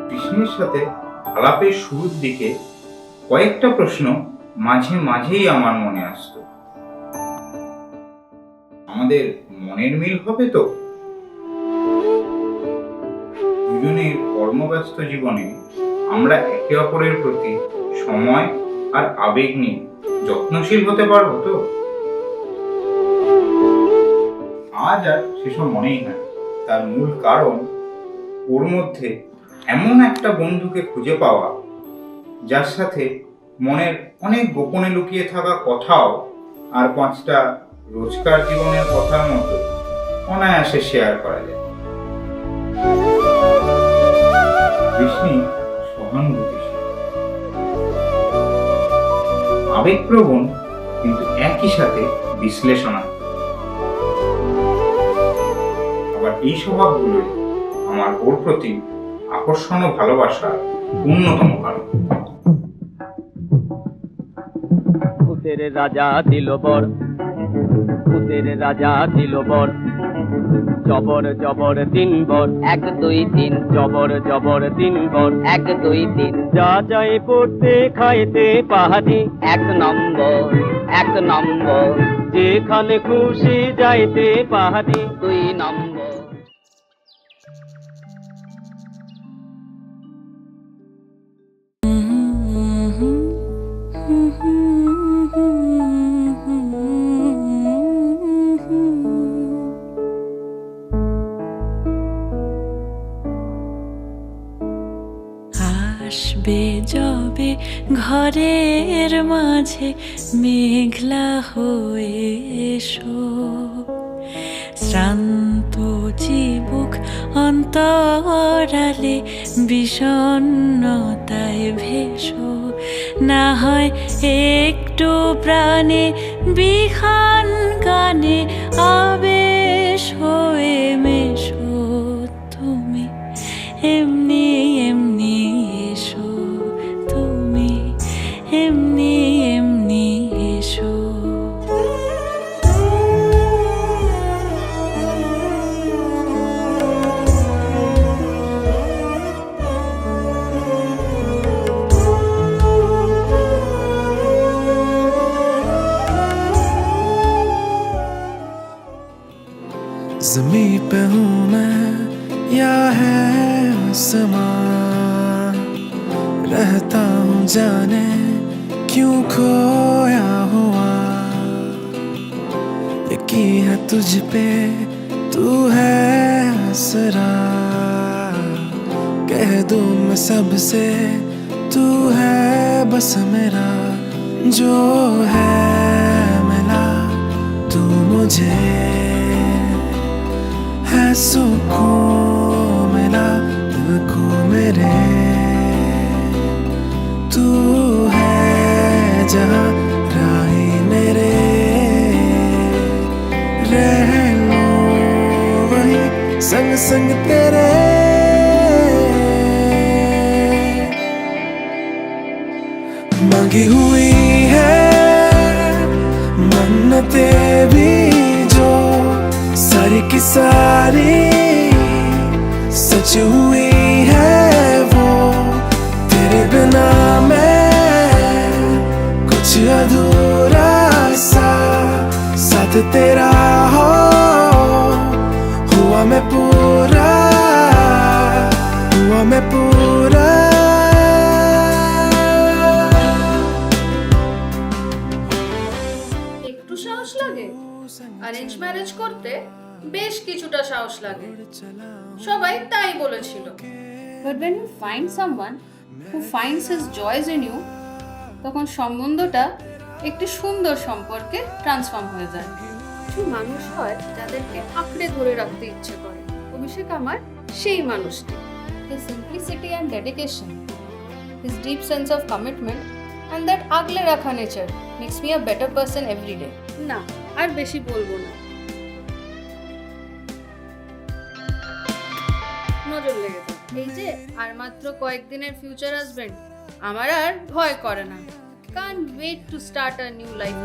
কৃষ্ণের সাথে আলাপের শুরুর দিকে কয়েকটা প্রশ্ন মাঝে মাঝেই আমার মনে আসতো। আমাদের মনের মিল হবে তো? দুজনের কর্মব্যস্ত জীবনে আমরা একে অপরের প্রতি সময় আর আবেগ নিয়ে যত্নশীল হতে পারবো তো? আজ আর সেসব মনেই হয়। তার মূল কারণ ওর মধ্যে এমন একটা বন্ধুকে খুঁজে পাওয়া, যার সাথে মনের অনেক গোপনে লুকিয়ে থাকা কথাও আর 5টা রোজকার জীবনের কথার মতো অনায়াসে শেয়ার করা যায়। কৃষ্ণী সহানুভূতিশীল, আবেগপ্রবণ, কিন্তু একই সাথে বিশ্লেষণাত্মক। আবার এই স্বভাবগুলোই আমার ওর প্রতি আকর্ষণ ও ভালোবাসার অন্যতম কারণ। ভূতের রাজা দিল বর, ভূতের রাজা দিল বর, জবর জবর 3 বর, 1 2 3, জবর জবর 3 বর, 1 2 3, যা যাই পড়তে খাইতে পাহাড়ি 1 নম্বর 1 নম্বর, যেখানে খুশি যাইতে পাহাড়ি 2 নম্বর। আসবে যবে ঘরের মাঝে মেঘলা হয়ে এসো, শ্রান্ত চিবুক অন্তরালে বিষণ্ণতায় ভেসো, না হয় একটু প্রাণে বিহান গানে আবেশ হয়ে মেশো, তুমি এমনি এমনি এসো, তুমি এমনি এমনি এসো। ज़मीं पे हूँ मैं या है आसमां, रहता हूँ जाने क्यों खोया हुआ, यकीन है तुझ पे तू है आसरा, कह दूँ मैं सबसे तू है बस मेरा, जो है मिला तू मुझे है सुकून मिला दिल को मेरे, तू है जहाँ राही मेरे, रह लो वही संग संग तेरे, मांगी हुई है मन्नतें भी जो सारी की सारी सच हुई है, वो तेरे बिना मैं कुछ अधूरा सा, साथ तेरा हो हुआ मैं पूरा, हुआ मैं पूरा। একটু সাহস লাগে অ্যারেঞ্জ ম্যারেজ করতে, বেশ কিছুটা সাহস লাগে, সবাই তাই বলেছিল। But when you find someone who finds his joys in you, তখন সম্বন্ধটা একটি সুন্দর সম্পর্কে ট্রান্সফর্ম হয়ে যায়। কিছু মানুষ হয় যাদেরকে আঁকড়ে ধরে রাখতে ইচ্ছে করে, অভিষেক আমার সেই মানুষটি। His simplicity and dedication, his deep sense of commitment and that আগলে রাখা nature makes me a better person every day. না, আর বেশি বলবো না, নজর লেগে যায়। এই যে আর মাত্র কয়েকদিনের ফিউচার হাজবেন্ড, আমার আর ভয় করে না। Can't wait to start a new life.